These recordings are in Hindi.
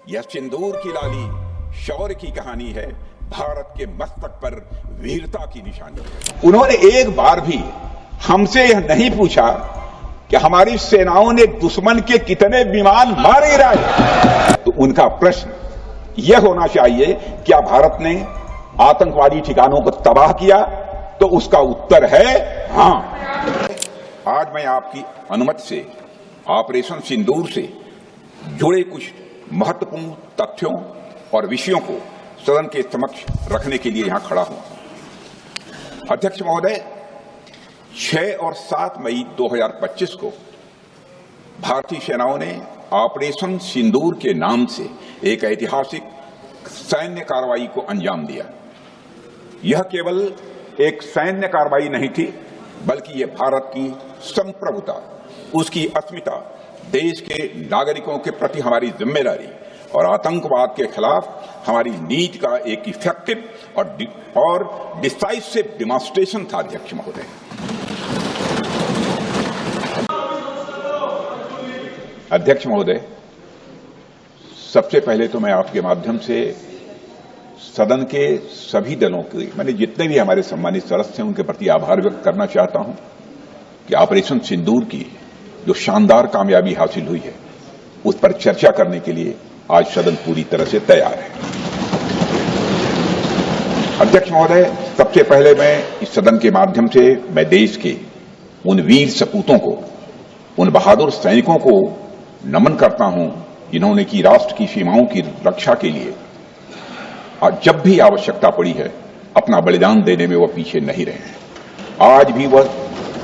यह सिंदूर की लाली शौर्य की कहानी है, भारत के मस्तक पर वीरता की निशानी है। उन्होंने एक बार भी हमसे यह नहीं पूछा कि हमारी सेनाओं ने दुश्मन के कितने विमान मार गिराए। तो उनका प्रश्न यह होना चाहिए, क्या भारत ने आतंकवादी ठिकानों को तबाह किया? तो उसका उत्तर है हां। आज मैं आपकी अनुमति से ऑपरेशन सिंदूर से जुड़े कुछ महत्वपूर्ण तथ्यों और विषयों को सदन के समक्ष रखने के लिए यहां खड़ा हूं। अध्यक्ष महोदय, 6 और 7 मई 2025 को भारतीय सेनाओं ने ऑपरेशन सिंदूर के नाम से एक ऐतिहासिक सैन्य कार्रवाई को अंजाम दिया। यह केवल एक सैन्य कार्रवाई नहीं थी, बल्कि यह भारत की संप्रभुता, उसकी अस्मिता, देश के नागरिकों के प्रति हमारी जिम्मेदारी और आतंकवाद के खिलाफ हमारी नीति का एक इफेक्टिव और डिसाइसिव डिमॉन्स्ट्रेशन था। अध्यक्ष महोदय, अध्यक्ष महोदय, सबसे पहले तो मैं आपके माध्यम से सदन के सभी दलों के, मैंने जितने भी हमारे सम्मानित सदस्य हैं, उनके प्रति आभार व्यक्त करना चाहता हूं कि ऑपरेशन सिंदूर की जो शानदार कामयाबी हासिल हुई है, उस पर चर्चा करने के लिए आज सदन पूरी तरह से तैयार है। अध्यक्ष महोदय, सबसे पहले मैं इस सदन के माध्यम से मैं देश के उन वीर सपूतों को, उन बहादुर सैनिकों को नमन करता हूं, जिन्होंने की राष्ट्र की सीमाओं की रक्षा के लिए और जब भी आवश्यकता पड़ी है अपना बलिदान देने में वह पीछे नहीं रहे। आज भी वह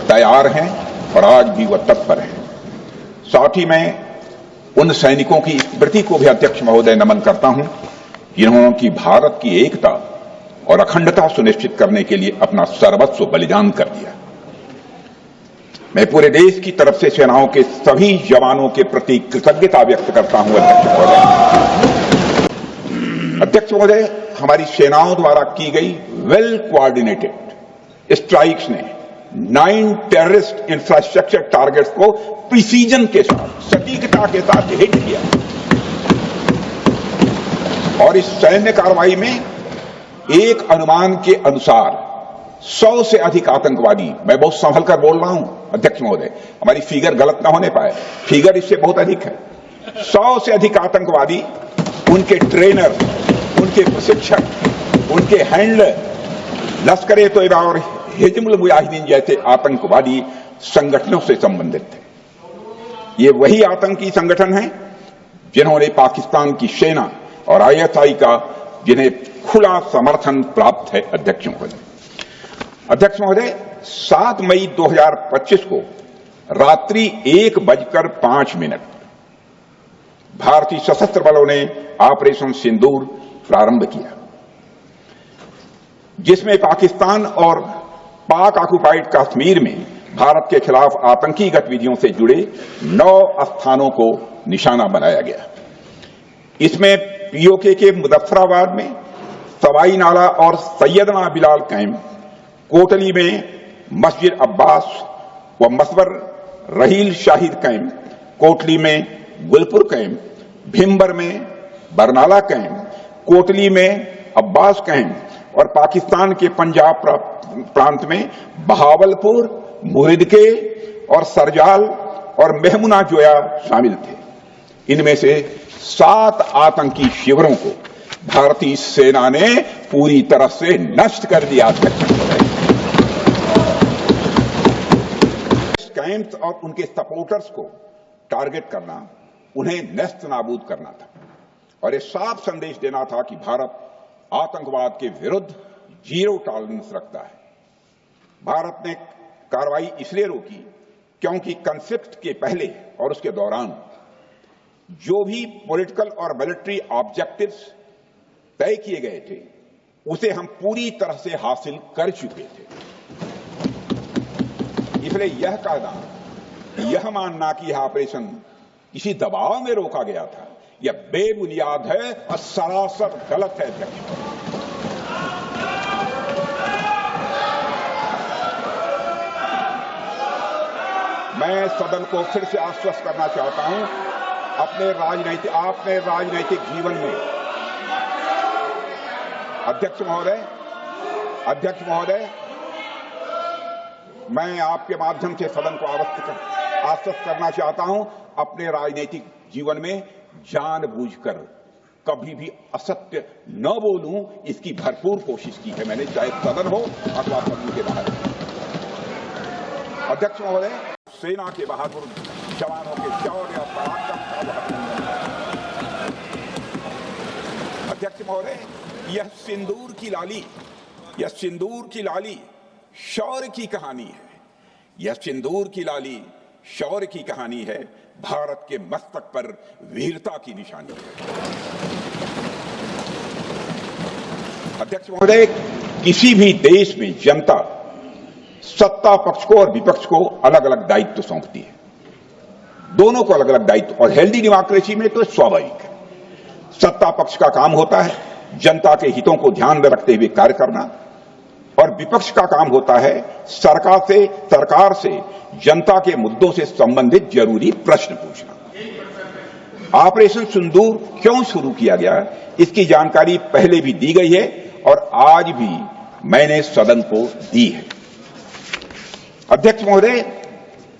तैयार हैं और आज भी वह तत्पर हैं। साथ ही मैं उन सैनिकों की स्मृति को भी अध्यक्ष महोदय नमन करता हूं, जिन्होंने की भारत की एकता और अखंडता सुनिश्चित करने के लिए अपना सर्वस्व बलिदान कर दिया। मैं पूरे देश की तरफ से सेनाओं के सभी जवानों के प्रति कृतज्ञता व्यक्त करता हूं। अध्यक्ष महोदय, हमारी सेनाओं द्वारा की गई वेल कोऑर्डिनेटेड स्ट्राइक्स ने 9 टेररिस्ट इंफ्रास्ट्रक्चर टारगेट्स को प्रिसीजन के साथ, सटीकता के साथ हिट किया और इस सैन्य कार्रवाई में एक अनुमान के अनुसार 100 से अधिक आतंकवादी, मैं बहुत संभल कर बोल रहा हूं अध्यक्ष महोदय, हमारी फिगर गलत ना होने पाए, फिगर इससे बहुत अधिक है। 100 से अधिक आतंकवादी, उनके ट्रेनर, उनके प्रशिक्षक, उनके हैंडलर, लश्कर-ए तोयबा और हिजबुल मुजाहिदीन जैसे आतंकवादी संगठनों से संबंधित थे। ये वही आतंकी संगठन हैं जिन्होंने पाकिस्तान की सेना और आईएसआई का, जिन्हें खुला समर्थन प्राप्त है। अध्यक्ष महोदय, 7 मई 2025 को रात्रि 1:05 भारतीय सशस्त्र बलों ने ऑपरेशन सिंदूर प्रारंभ किया, जिसमें पाकिस्तान और पाक ऑक्युपाइड कश्मीर में भारत के खिलाफ आतंकी गतिविधियों से जुड़े 9 स्थानों को निशाना बनाया गया। इसमें पीओके के मुजफ्फराबाद में सवाई नाला और सैयदना बिलाल कैंप, कोटली में मस्जिद अब्बास व मसवर रहील शाहिद कैंप, कोटली में गुलपुर कैंप, भिम्बर में बरनाला कैंप, कोटली में अब्बास कैंप और पाकिस्तान के पंजाब प्रांत में बहावलपुर, मुहिदके और सरजाल और मेहमुना जोया शामिल थे। इनमें से 7 आतंकी शिविरों को भारतीय सेना ने पूरी तरह से नष्ट कर दिया। कैंप्स और उनके सपोर्टर्स को टारगेट करना, उन्हें नेस्त नाबूद करना था और यह साफ संदेश देना था कि भारत आतंकवाद के विरुद्ध जीरो टॉलरेंस रखता है। भारत ने कार्रवाई इसलिए रोकी क्योंकि कॉन्फ्लिक्ट के पहले और उसके दौरान जो भी पॉलिटिकल और मिलिट्री ऑब्जेक्टिव्स तय किए गए थे, उसे हम पूरी तरह से हासिल कर चुके थे। इसलिए यह कहना, यह मानना कि यह ऑपरेशन किसी दबाव में रोका गया था, यह बेबुनियाद है और सरासर गलत है। मैं सदन को फिर से आश्वस्त करना चाहता हूं अपने राजनैतिक जीवन में अध्यक्ष महोदय, मैं आपके माध्यम से सदन को आश्वस्त करना चाहता हूं, अपने राजनीतिक जीवन में जानबूझकर कभी भी असत्य न बोलूं, इसकी भरपूर कोशिश की है मैंने, चाहे सदन हो अथवा सदन के बाहर। अध्यक्ष महोदय, सेना के बहादुर जवानों के शौर्य और पराक्रम का अभिनंदन। अध्यक्ष महोदय, यह सिंदूर की लाली शौर्य की कहानी है। यह सिंदूर की लाली शौर्य की कहानी है, भारत के मस्तक पर वीरता की निशानी है। अध्यक्ष महोदय, किसी भी देश में जनता सत्ता पक्ष को और विपक्ष को अलग अलग दायित्व सौंपती है, दोनों को अलग अलग दायित्व, और हेल्दी डेमोक्रेसी में तो स्वाभाविक है। सत्ता पक्ष का काम होता है जनता के हितों को ध्यान में रखते हुए कार्य करना, और विपक्ष का काम होता है सरकार से जनता के मुद्दों से संबंधित जरूरी प्रश्न पूछना। ऑपरेशन सिंदूर क्यों शुरू किया गया, इसकी जानकारी पहले भी दी गई है और आज भी मैंने सदन को दी है। अध्यक्ष महोदय,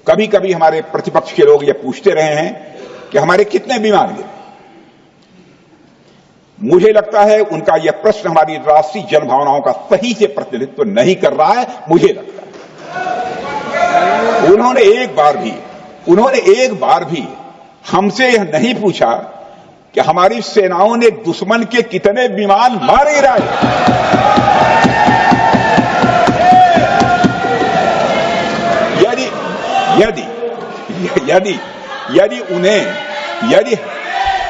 कभी कभी हमारे प्रतिपक्ष के लोग ये पूछते रहे हैं कि हमारे कितने विमान गिरे। मुझे लगता है उनका यह प्रश्न हमारी राष्ट्रीय जनभावनाओं का सही से प्रतिनिधित्व नहीं कर रहा है। मुझे लगता है उन्होंने एक बार भी हमसे यह नहीं पूछा कि हमारी सेनाओं ने दुश्मन के कितने विमान मार गिराए।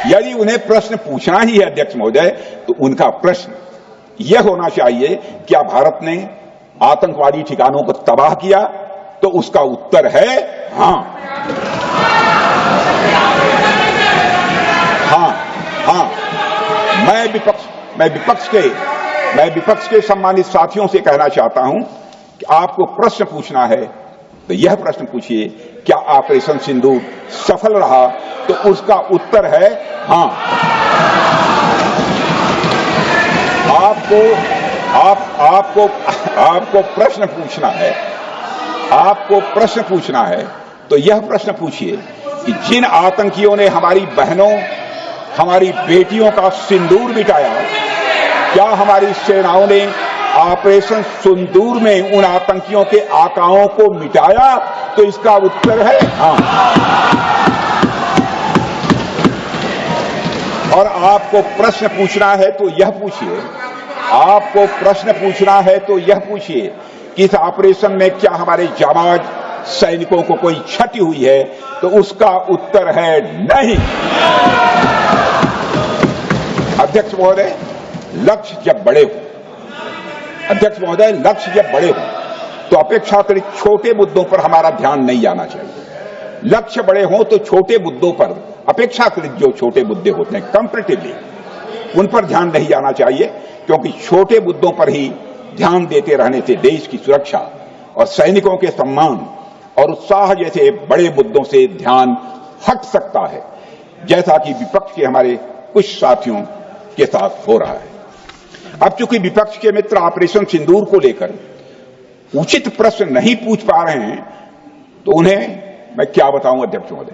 यदि उन्हें प्रश्न पूछना ही है अध्यक्ष महोदय, तो उनका प्रश्न यह होना चाहिए, क्या भारत ने आतंकवादी ठिकानों को तबाह किया? तो उसका उत्तर है हां। मैं विपक्ष के सम्मानित साथियों से कहना चाहता हूं कि आपको प्रश्न पूछना है तो यह प्रश्न पूछिए, क्या ऑपरेशन सिंदूर सफल रहा? तो उसका उत्तर है हां। आपको प्रश्न पूछना है तो यह प्रश्न पूछिए कि जिन आतंकियों ने हमारी बहनों, हमारी बेटियों का सिंदूर मिटाया, क्या हमारी सेनाओं ने ऑपरेशन सिंदूर में उन आतंकियों के आकाओं को मिटाया? तो इसका उत्तर है हां। और आपको प्रश्न पूछना है तो यह पूछिए कि इस ऑपरेशन में क्या हमारे जाबाज सैनिकों को कोई क्षति हुई है? तो उसका उत्तर है नहीं। अध्यक्ष महोदय, लक्ष्य जब बड़े हो तो अपेक्षाकृत छोटे मुद्दों पर हमारा ध्यान नहीं जाना चाहिए। लक्ष्य बड़े हों तो छोटे मुद्दों पर, अपेक्षाकृत जो छोटे मुद्दे होते हैं कंपैरेटिवली, उन पर ध्यान नहीं जाना चाहिए, क्योंकि छोटे मुद्दों पर ही ध्यान देते रहने से देश की सुरक्षा और सैनिकों के सम्मान और उत्साह जैसे बड़े मुद्दों से ध्यान हट सकता है, जैसा कि विपक्ष के हमारे कुछ साथियों के साथ हो रहा है। अब चूंकि विपक्ष के मित्र ऑपरेशन सिंदूर को लेकर उचित प्रश्न नहीं पूछ पा रहे हैं, तो उन्हें मैं क्या बताऊं अध्यक्ष महोदय।